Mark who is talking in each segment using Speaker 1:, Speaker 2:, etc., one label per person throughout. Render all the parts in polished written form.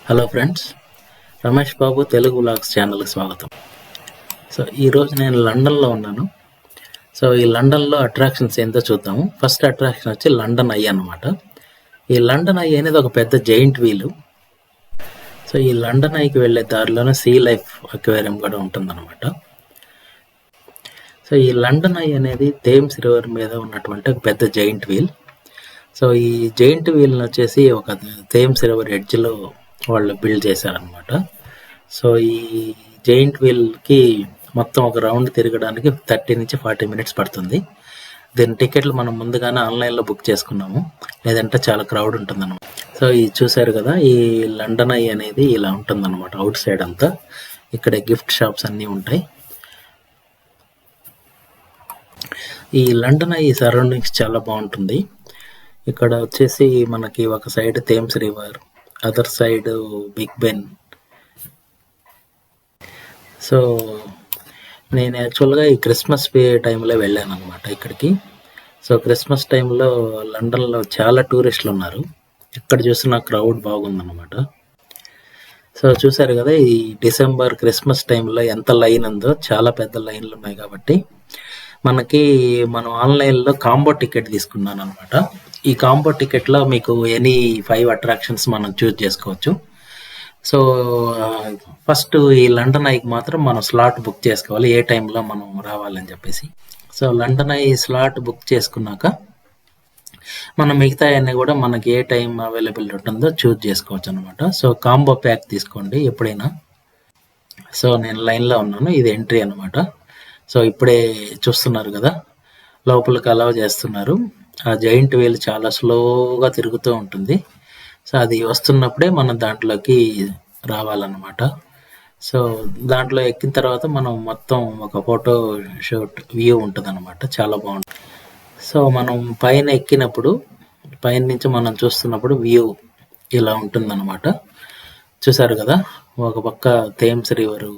Speaker 1: Hello friends, Ramesh Babu Telugu vlogs ఛానల్కి స్వాగతం. ఈరోజు నేను లండన్లో ఉన్నాను. ఈ లండన్లో అట్రాక్షన్స్ ఏంటో చూద్దాము. ఫస్ట్ అట్రాక్షన్ వచ్చి లండన్ ఐ అన్నమాట. ఈ లండన్ ఐ అనేది ఒక పెద్ద జైంట్ వీలు. ఈ లండన్ ఐకి వెళ్ళే దారిలోనే సీ లైఫ్ అక్వేరియం కూడా ఉంటుందన్నమాట. ఈ లండన్ ఐ అనేది థేమ్స్ రివర్ మీద ఉన్నటువంటి ఒక పెద్ద జైంట్ వీల్. ఈ జైంట్ వీల్ వచ్చేసి ఒక థేమ్స్ రివర్ ఎడ్జ్లో వాళ్ళు బిల్డ్ చేశారనమాట. ఈ జైంట్ వీల్కి మొత్తం ఒక రౌండ్ తిరగడానికి 30 నుంచి 40 మినిట్స్ పడుతుంది. దీని టికెట్లు మనం ముందుగానే ఆన్లైన్లో బుక్ చేసుకున్నాము, లేదంటే చాలా క్రౌడ్ ఉంటుందన్నమాట. ఇది చూసారు కదా, ఈ లండన్ ఐ అనేది ఇలా ఉంటుందన్నమాట. అవుట్ సైడ్ అంతా ఇక్కడ గిఫ్ట్ షాప్స్ అన్నీ ఉంటాయి. ఈ లండన్ ఐ సరౌండింగ్స్ చాలా బాగుంటుంది. ఇక్కడ వచ్చేసి మనకి ఒక side Thames river, other side Big Ben. నేను యాక్చువల్గా ఈ క్రిస్మస్ టైంలో వెళ్ళాను అనమాట ఇక్కడికి. క్రిస్మస్ టైంలో లండన్లో చాలా టూరిస్టులు ఉన్నారు. ఎక్కడ చూసినా క్రౌడ్ బాగుందన్నమాట. చూసారు కదా, ఈ డిసెంబర్ క్రిస్మస్ టైంలో ఎంత లైన్ ఉందో, చాలా పెద్ద లైన్లు ఉన్నాయి. కాబట్టి మనం ఆన్లైన్లో కాంబో టికెట్ తీసుకున్నాను అనమాట. ఈ కాంబో టికెట్లో మీకు ఎనీ 5 అట్రాక్షన్స్ మనం చూస్ చేసుకోవచ్చు. ఫస్ట్ ఈ లండన్ ఐకి మాత్రం మనం స్లాట్ బుక్ చేసుకోవాలి, ఏ టైంలో మనం రావాలని చెప్పేసి. లండన్ ఐ స్లాట్ బుక్ చేసుకున్నాక మనం మిగతా అన్నీ కూడా మనకి ఏ టైం అవైలబుల్ ఉంటుందో చూస్ చేసుకోవచ్చు అనమాట. కాంబో ప్యాక్ తీసుకోండి ఎప్పుడైనా. నేను లైన్లో ఉన్నాను, ఇది ఎంట్రీ అనమాట. ఇప్పుడే చూస్తున్నారు కదా, లోపలికి అలౌ చేస్తున్నారు. ఆ జైంట్ వీల్ చాలా స్లోగా తిరుగుతూ ఉంటుంది. అది వస్తున్నప్పుడే మనం దాంట్లోకి రావాలన్నమాట. దాంట్లో ఎక్కిన తర్వాత మనం మొత్తం ఒక ఫోటో షూట్ వ్యూ ఉంటుంది అనమాట, చాలా బాగుంటుంది. మనం పైన ఎక్కినప్పుడు, పైన నుంచి మనం చూస్తున్నప్పుడు వ్యూ ఇలా ఉంటుందన్నమాట. చూసారు కదా, ఒక పక్క Thames river,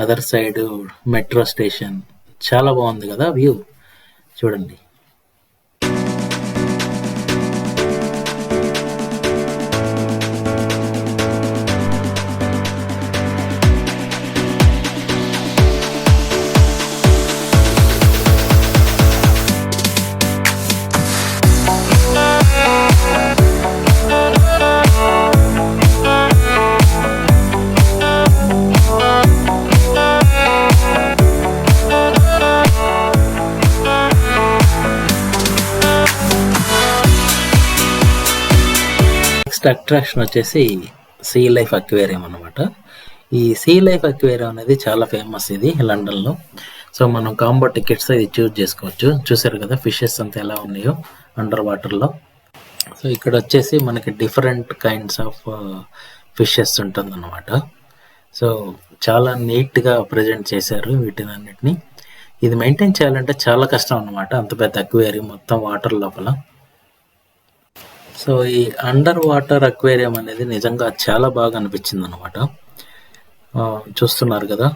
Speaker 1: other side metro station. చాలా బాగుంది కదా వ్యూ, చూడండి. నెక్స్ట్ అట్రాక్షన్ వచ్చేసి సీ లైఫ్ అక్వేరియం అనమాట. ఈ సీ లైఫ్ అక్వేరియం అనేది చాలా ఫేమస్ ఇది లండన్లో. మనం కాంబో టికెట్స్ ఇది చూస్ చేసుకోవచ్చు. చూసారు కదా ఫిషెస్ అంతా ఎలా ఉన్నాయో అండర్ వాటర్లో. ఇక్కడ వచ్చేసి మనకి డిఫరెంట్ కైండ్స్ ఆఫ్ ఫిషెస్ ఉంటుందన్నమాట. చాలా నీట్గా ప్రజెంట్ చేశారు వీటిని అన్నిటిని. ఇది మెయింటైన్ చేయాలంటే చాలా కష్టం అనమాట, అంత పెద్ద అక్వేరియం మొత్తం వాటర్ లోపల. ఈ అండర్ వాటర్ అక్వేరియం అనేది నిజంగా చాలా బాగా అనిపించింది అనమాట. చూస్తున్నారు కదా.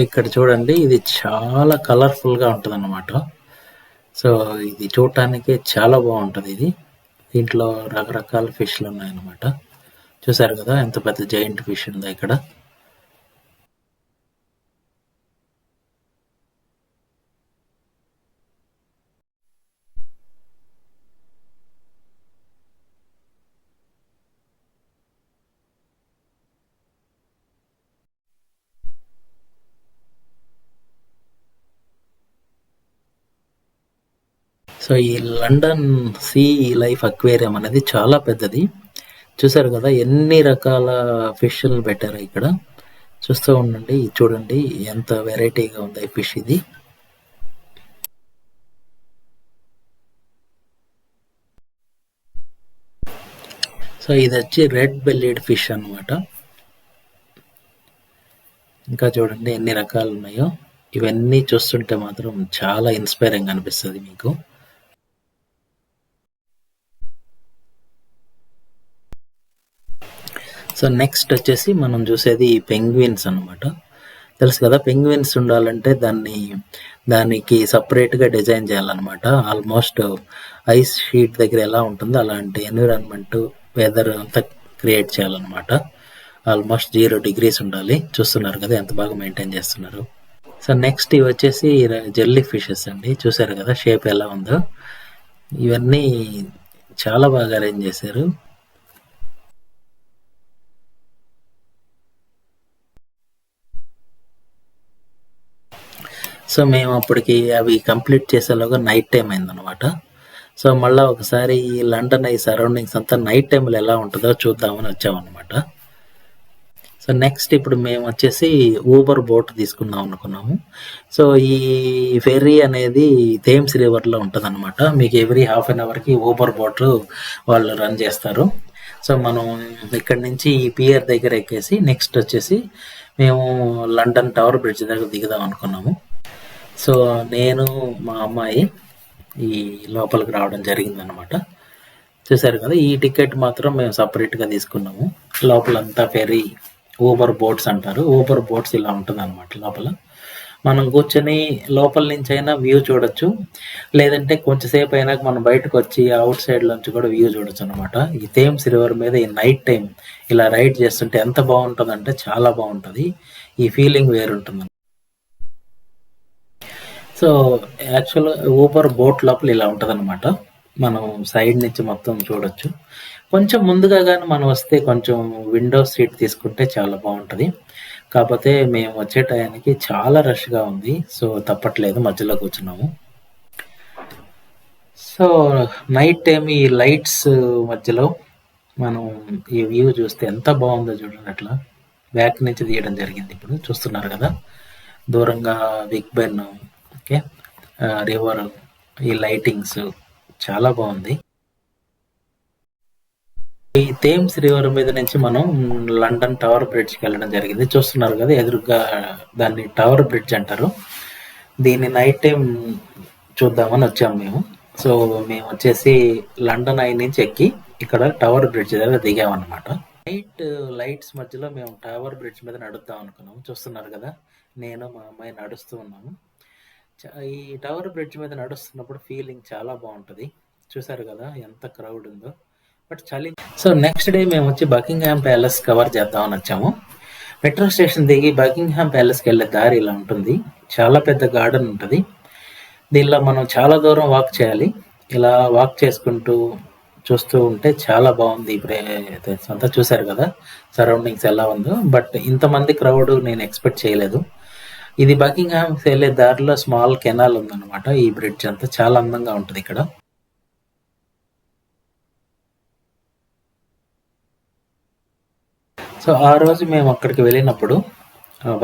Speaker 1: ఇక్కడ చూడండి, ఇది చాలా కలర్ఫుల్గా ఉంటుంది అన్నమాట. ఇది చూడటానికి చాలా బాగుంటుంది. దీంట్లో రకరకాల ఫిష్లు ఉన్నాయన్నమాట. చూసారు కదా ఎంత పెద్ద జైంట్ ఫిష్ ఉందో ఇక్కడ. సో ఈ లండన్ సీ లైఫ్ అక్వేరియం అనేది చాలా పెద్దది. చూసారు కదా ఎన్ని రకాల ఫిష్లు పెట్టారు ఇక్కడ. చూస్తూ ఉండండి, చూడండి ఎంత వెరైటీగా ఉంది ఈ ఫిష్ ఇది. సో ఇది వచ్చి రెడ్ బెల్లీడ్ ఫిష్ అనమాట. ఇంకా చూడండి ఎన్ని రకాలు ఉన్నాయో. ఇవన్నీ చూస్తుంటే మాత్రం చాలా ఇన్స్పైరింగ్ అనిపిస్తుంది మీకు. సో నెక్స్ట్ వచ్చేసి మనం చూసేది పెంగ్విన్స్ అనమాట. తెలుసు కదా, పెంగ్విన్స్ ఉండాలంటే దానికి సపరేట్గా డిజైన్ చేయాలన్నమాట. ఆల్మోస్ట్ ఐస్ షీట్ దగ్గర ఎలా ఉంటుందో అలాంటి ఎన్విరాన్మెంట్, వెదర్ అంతా క్రియేట్ చేయాలన్నమాట. ఆల్మోస్ట్ 0 degrees ఉండాలి. చూస్తున్నారు కదా ఎంత బాగా మెయింటైన్ చేస్తున్నారు. సో నెక్స్ట్ ఇవి వచ్చేసి జెల్లీ ఫిషెస్ అండి. చూసారు కదా షేప్ ఎలా ఉందో. ఇవన్నీ చాలా బాగా అరేంజ్ చేశారు. సో మేము అప్పటికి అవి కంప్లీట్ చేసేలాగా నైట్ టైం అయిందనమాట. సో మళ్ళీ ఒకసారి ఈ లండన్ ఈ సరౌండింగ్స్ అంతా నైట్ టైంలో ఎలా ఉంటుందో చూద్దామని వచ్చామన్నమాట. సో నెక్స్ట్ ఇప్పుడు మేము వచ్చేసి ఊబర్ బోట్ తీసుకుందాం అనుకున్నాము. సో ఈ ఫెర్రీ అనేది థేమ్స్ రివర్లో ఉంటుంది అనమాట. మీకు ఎవ్రీ హాఫ్ అన్ అవర్కి ఊబర్ బోట్ వాళ్ళు రన్ చేస్తారు. సో మనం ఇక్కడి నుంచి ఈ పియర్ దగ్గర ఎక్కేసి నెక్స్ట్ వచ్చేసి మేము లండన్ టవర్ బ్రిడ్జ్ దగ్గర దిగుదాం అనుకున్నాము. సో నేను మా అమ్మాయి ఈ లోపలికి రావడం జరిగిందనమాట. చూసారు కదా, ఈ టికెట్ మాత్రం మేము సపరేట్గా తీసుకున్నాము. లోపలంతా ఫెర్రీ ఊబర్ బోట్స్ అంటారు. ఊబర్ బోట్స్ ఇలా ఉంటుంది అనమాట. లోపల మనం కూర్చొని లోపల నుంచి అయినా వ్యూ చూడొచ్చు, లేదంటే కొంచెంసేపు అయినాక మనం బయటకు వచ్చి అవుట్ సైడ్ నుంచి కూడా వ్యూ చూడొచ్చు అనమాట. ఈ థేమ్స్ రివర్ మీద ఈ నైట్ టైం ఇలా రైడ్ చేస్తుంటే ఎంత బాగుంటుంది అంటే చాలా బాగుంటుంది. ఈ ఫీలింగ్ వేరుంటుంది. సో యాక్చువల్గా ఊబర్ బోట్ లోపల ఇలా ఉంటుంది అనమాట. మనం సైడ్ నుంచి మొత్తం చూడొచ్చు. కొంచెం ముందుగా కానీ మనం వస్తే కొంచెం విండో సీట్ తీసుకుంటే చాలా బాగుంటుంది. కాకపోతే మేము వచ్చే టయానికి చాలా రష్గా ఉంది. సో తప్పట్లేదు, మధ్యలో కూర్చున్నాము. సో నైట్ టైం ఈ లైట్స్ మధ్యలో మనం ఈ వ్యూ చూస్తే ఎంత బాగుందో చూడండి. అట్లా బ్యాక్ నుంచి తీయడం జరిగింది. ఇప్పుడు చూస్తున్నారు కదా దూరంగా బిగ్ బెన్, ఓకే, రివర్, ఈ లైటింగ్స్ చాలా బాగుంది. ఈ థేమ్స్ రివర్ మీద నుంచి మనం లండన్ టవర్ బ్రిడ్జ్కి వెళ్ళడం జరిగింది. చూస్తున్నారు కదా ఎదురుగా, దాన్ని టవర్ బ్రిడ్జ్ అంటారు. దీన్ని నైట్ టైం చూద్దామని వచ్చాము మేము. సో మేము వచ్చేసి లండన్ ఐ నుంచి ఎక్కి ఇక్కడ టవర్ బ్రిడ్జ్ దగ్గర దిగామన్నమాట. నైట్ లైట్స్ మధ్యలో మేము టవర్ బ్రిడ్జ్ మీద నడుద్దాం అనుకున్నాము. చూస్తున్నారు కదా, నేను మా అమ్మాయి నడుస్తూ ఉన్నాము. ఈ టవర్ బ్రిడ్జ్ మీద నడుస్తున్నప్పుడు ఫీలింగ్ చాలా బాగుంటుంది. చూసారు కదా ఎంత క్రౌడ్ ఉందో, బట్ చలి. సో నెక్స్ట్ డే మేము వచ్చి బకింగ్హామ్ ప్యాలెస్ కవర్ చేద్దామని వచ్చాము. మెట్రో స్టేషన్ దిగి బకింగ్హామ్ ప్యాలెస్కి వెళ్ళే దారి ఇలా ఉంటుంది. చాలా పెద్ద గార్డెన్ ఉంటుంది. దీనిలో మనం చాలా దూరం వాక్ చేయాలి. ఇలా వాక్ చేసుకుంటూ చూస్తూ ఉంటే చాలా బాగుంది. అంతా చూసారు కదా సరౌండింగ్స్ ఎలా ఉందో. బట్ ఇంతమంది క్రౌడ్ నేను ఎక్స్పెక్ట్ చేయలేదు. ఇది బకింగ్హామ్ వెళ్ళే దారిలో స్మాల్ కెనాల్ ఉందన్నమాట. ఈ బ్రిడ్జ్ అంతా చాలా అందంగా ఉంటుంది ఇక్కడ. సో ఆ రోజు మేము అక్కడికి వెళ్ళినప్పుడు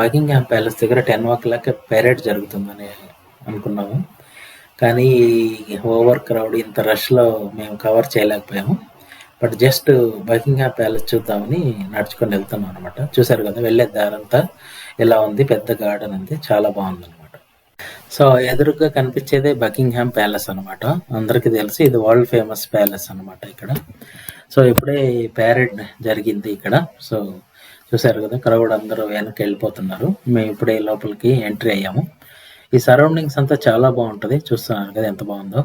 Speaker 1: బకింగ్హామ్ ప్యాలెస్ దగ్గర 10 o'clock పెరేడ్ జరుగుతుందని అనుకున్నాము. కానీ ఓవర్ క్రౌడ్, ఇంత రష్లో మేము కవర్ చేయలేకపోయాము. బట్ జస్ట్ బకింగ్హామ్ ప్యాలెస్ చూద్దామని నడుచుకొని వెళ్తున్నాం అనమాట. చూసారు కదా వెళ్ళే దారంతా ఎలా ఉంది, పెద్ద గార్డెన్ ఉంది, చాలా బాగుంది అనమాట. సో ఎదురుగా కనిపించేదే బకింగ్హామ్ ప్యాలెస్ అనమాట. అందరికీ తెలుసు ఇది వరల్డ్ ఫేమస్ ప్యాలెస్ అనమాట ఇక్కడ. సో ఇప్పుడే ప్యారెడ్ జరిగింది ఇక్కడ. సో చూసారు కదా క్రౌడ్ అందరూ వెనక్కి వెళ్ళిపోతున్నారు. మేము ఇప్పుడే లోపలికి ఎంట్రీ అయ్యాము. ఈ సరౌండింగ్స్ అంతా చాలా బాగుంటుంది. చూస్తున్నారు కదా ఎంత బాగుందో.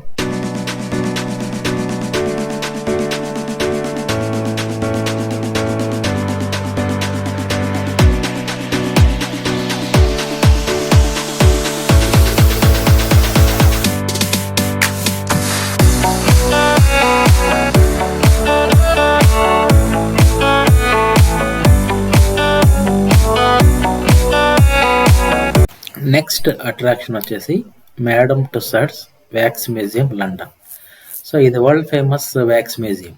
Speaker 1: నెక్స్ట్ అట్రాక్షన్ వచ్చేసి madam Tussauds wax museum London. So ఇది వరల్డ్ ఫేమస్ వ్యాక్స్ మ్యూజియం.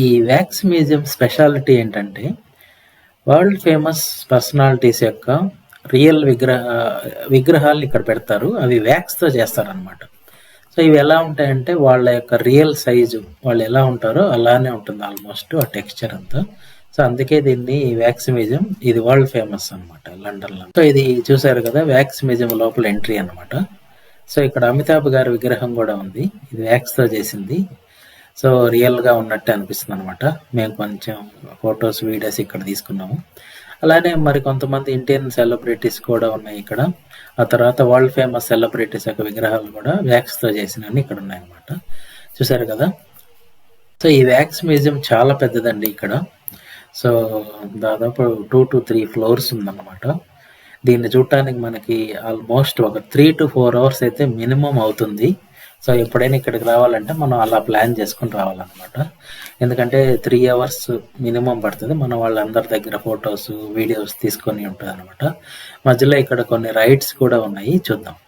Speaker 1: ఈ వ్యాక్స్ మ్యూజియం స్పెషాలిటీ ఏంటంటే వరల్డ్ ఫేమస్ పర్సనాలిటీస్ యొక్క రియల్ విగ్రహాలు ఇక్కడ పెడతారు. అవి వ్యాక్స్తో చేస్తారనమాట. సో ఇవి ఎలా ఉంటాయంటే వాళ్ళ యొక్క రియల్ సైజు వాళ్ళు ఎలా ఉంటారో అలానే ఉంటుంది ఆల్మోస్ట్ ఆ టెక్స్చర్ అంతా. సో అందుకే దీన్ని వ్యాక్స్ మ్యూజియం, ఇది వరల్డ్ ఫేమస్ అనమాట లండన్లో. సో ఇది చూసారు కదా వ్యాక్స్ మ్యూజియం లోపల ఎంట్రీ అనమాట. సో ఇక్కడ అమితాబ్ గారి విగ్రహం కూడా ఉంది. ఇది వ్యాక్స్తో చేసింది. సో రియల్గా ఉన్నట్టే అనిపిస్తుంది అనమాట. మేము కొంచెం ఫొటోస్ వీడియోస్ ఇక్కడ తీసుకున్నాము. అలానే మరి కొంతమంది ఇండియన్ సెలబ్రిటీస్ కూడా ఉన్నాయి ఇక్కడ. ఆ తర్వాత వరల్డ్ ఫేమస్ సెలబ్రిటీస్ యొక్క విగ్రహాలు కూడా వ్యాక్స్తో చేసినవి ఇక్కడ ఉన్నాయన్నమాట. చూసారు కదా. సో ఈ వ్యాక్స్ మ్యూజియం చాలా పెద్దదండి ఇక్కడ. సో దాదాపు 2 to 3 ఫ్లోర్స్ ఉందన్నమాట. దీన్ని చూడటానికి మనకి ఆల్మోస్ట్ ఒక 3 to 4 అవర్స్ అయితే మినిమం అవుతుంది. సో ఎప్పుడైనా ఇక్కడికి రావాలంటే మనం అలా ప్లాన్ చేసుకుని రావాలన్నమాట. ఎందుకంటే 3 అవర్స్ మినిమం పడుతుంది. మన వాళ్ళందరి దగ్గర ఫొటోస్ వీడియోస్ తీసుకొని ఉంటుంది అనమాట. మధ్యలో ఇక్కడ కొన్ని రైడ్స్ కూడా ఉన్నాయి, చూద్దాం.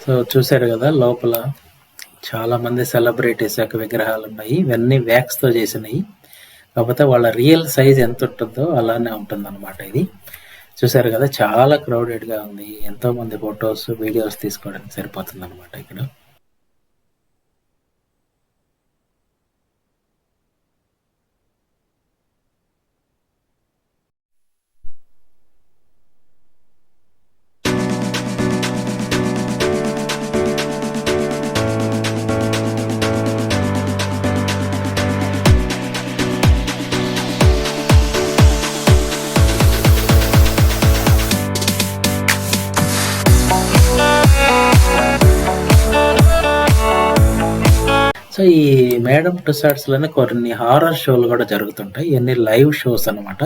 Speaker 1: సో చూసారు కదా లోపల చాలా మంది సెలబ్రిటీస్ యొక్క విగ్రహాలు ఉన్నాయి. ఇవన్నీ వ్యాక్స్తో చేసినాయి. కాకపోతే వాళ్ళ రియల్ సైజ్ ఎంత ఉంటుందో అలానే ఉంటుంది అనమాట. ఇది చూసారు కదా చాలా క్రౌడెడ్గా ఉంది. ఎంతో మంది ఫొటోస్ వీడియోస్ తీసుకోవడానికి సరిపోతుంది అనమాట ఇక్కడ. సో ఈ మేడం టుసాడ్స్లోనే కొన్ని హారర్ షోలు కూడా జరుగుతుంటాయి. ఇవన్నీ లైవ్ షోస్ అనమాట.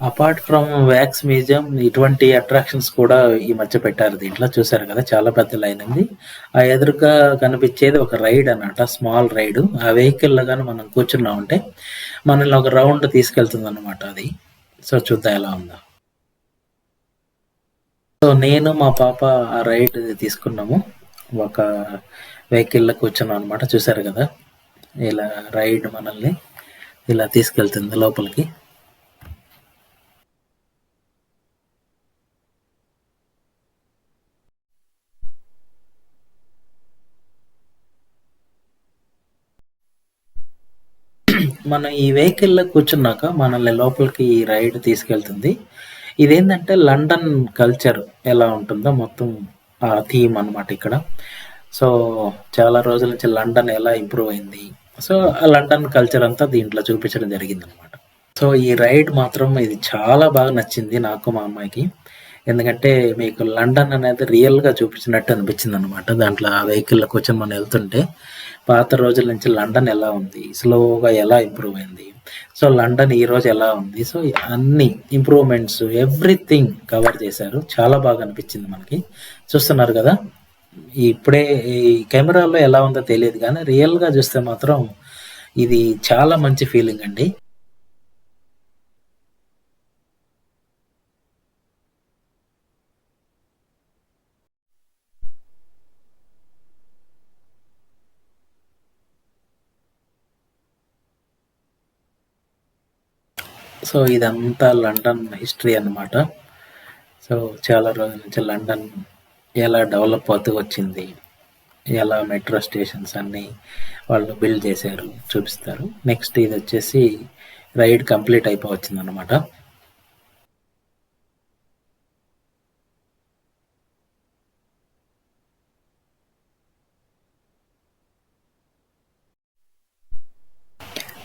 Speaker 1: అపార్ట్ ఫ్రమ్ వ్యాక్స్ మ్యూజియం ఇటువంటి అట్రాక్షన్స్ కూడా ఈ మధ్య పెట్టారు దీంట్లో. చూసారు కదా చాలా పెద్ద లైన్ ఉంది. ఆ ఎదురుగా కనిపించేది ఒక రైడ్ అన్నమాట, స్మాల్ రైడ్. ఆ వెహికల్లో కానీ మనం కూర్చున్నామంటే మనల్ని ఒక రౌండ్ తీసుకెళ్తుంది అనమాట అది. సో చూద్దాం ఎలా ఉందో. సో నేను మా పాప ఆ రైడ్ తీసుకున్నాము. ఒక వెహికల్లో కూర్చున్నాం అనమాట. చూసారు కదా ఇలా రైడ్ మనల్ని ఇలా తీసుకెళ్తుంది లోపలికి. మనం ఈ వెహికల్లో కూర్చున్నాక మనల్ని లోపలికి ఈ రైడ్ తీసుకెళ్తుంది. ఇదేంటంటే లండన్ కల్చర్ ఎలా ఉంటుందో మొత్తం ఆ థీమ్ అనమాట ఇక్కడ. సో చాలా రోజుల నుంచి లండన్ ఎలా ఇంప్రూవ్ అయింది, సో ఆ లండన్ కల్చర్ అంతా దీంట్లో చూపించడం జరిగింది అనమాట. సో ఈ రైడ్ మాత్రం ఇది చాలా బాగా నచ్చింది నాకు, మా అమ్మాయికి. ఎందుకంటే మీకు లండన్ అనేది రియల్గా చూపించినట్టు అనిపించింది అనమాట. దాంట్లో ఆ వెహికల్లో కూర్చొని మనం వెళ్తుంటే పాత రోజుల నుంచి లండన్ ఎలా ఉంది, స్లోగా ఎలా ఇంప్రూవ్ అయింది, సో లండన్ ఈ రోజు ఎలా ఉంది, సో అన్ని ఇంప్రూవ్మెంట్స్ ఎవ్రీథింగ్ కవర్ చేశారు. చాలా బాగా అనిపించింది మనకి. చూస్తున్నారు కదా ఇప్పుడే ఈ కెమెరాలో ఎలా ఉందో తెలియదు కానీ రియల్గా చూస్తే మాత్రం ఇది చాలా మంచి ఫీలింగ్ అండి. సో ఇదంతా లండన్ హిస్టరీ అన్నమాట. సో చాలా రోజుల నుంచి లండన్ ఎలా డెవలప్ అవుతూ వచ్చింది, ఎలా మెట్రో స్టేషన్స్ అన్నీ వాళ్ళు బిల్డ్ చేశారు చూపిస్తారు. నెక్స్ట్ ఇది వచ్చేసి రైడ్ కంప్లీట్ అయిపోవచ్చింది అనమాట.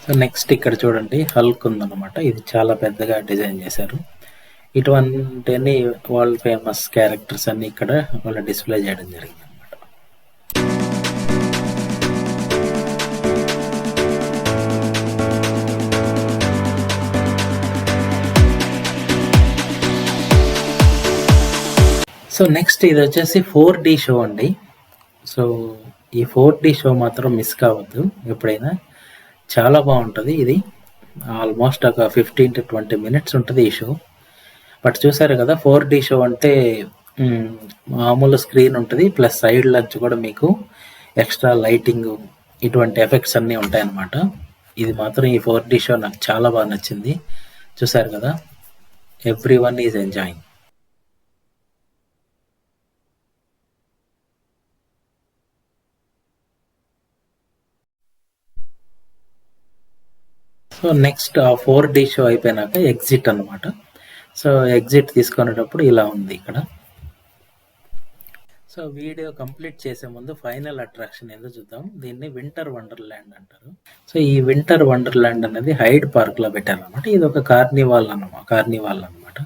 Speaker 1: సో నెక్స్ట్ ఇక్కడ చూడండి హల్క్ ఉందన్నమాట. ఇది చాలా పెద్దగా డిజైన్ చేశారు. ఇటువంటి వరల్డ్ ఫేమస్ క్యారెక్టర్స్ అన్ని ఇక్కడ వాళ్ళు డిస్ప్లే చేయడం జరిగింది అనమాట. సో నెక్స్ట్ ఇది వచ్చేసి 4D షో అండి. సో ఈ 4D షో మాత్రం మిస్ కావద్దు ఎప్పుడైనా, చాలా బాగుంటుంది. ఇది ఆల్మోస్ట్ ఒక 15 to 20 minutes ఉంటుంది ఈ షో. బట్ చూసారు కదా 4D షో అంటే మామూలు స్క్రీన్ ఉంటుంది, ప్లస్ సైడ్ లంచ్ కూడా మీకు ఎక్స్ట్రా లైటింగ్ ఇటువంటి ఎఫెక్ట్స్ అన్నీ ఉంటాయన్నమాట. ఇది మాత్రం ఈ 4D షో నాకు చాలా బాగా నచ్చింది. చూసారు కదా, every one is enjoying. So next ఆ 4D షో అయిపోయినాక ఎగ్జిట్ అనమాట. సో ఎగ్జిట్ తీసుకునేటప్పుడు ఇలా ఉంది ఇక్కడ. సో వీడియో కంప్లీట్ చేసే ముందు ఫైనల్ అట్రాక్షన్ ఏదో చూద్దాం. దీన్ని వింటర్ వండర్ల్యాండ్ అంటారు. సో ఈ వింటర్ వండర్ల్యాండ్ అనేది హైడ్ పార్క్లో పెట్టారనమాట. ఇది ఒక కార్నివాల్ అనమాట.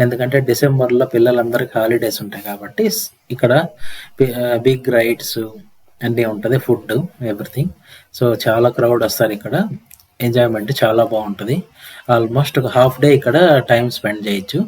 Speaker 1: ఎందుకంటే డిసెంబర్లో పిల్లలందరికీ హాలిడేస్ ఉంటాయి కాబట్టి ఇక్కడ బిగ్ రైడ్స్ అన్నీ ఉంటుంది, ఫుడ్ ఎవ్రీథింగ్. సో చాలా క్రౌడ్ వస్తారు ఇక్కడ, ఎంజాయ్మెంట్ చాలా బాగుంటుంది. ఆల్మోస్ట్ ఒక హాఫ్ డే ఇక్కడ టైం స్పెండ్ చేయొచ్చు.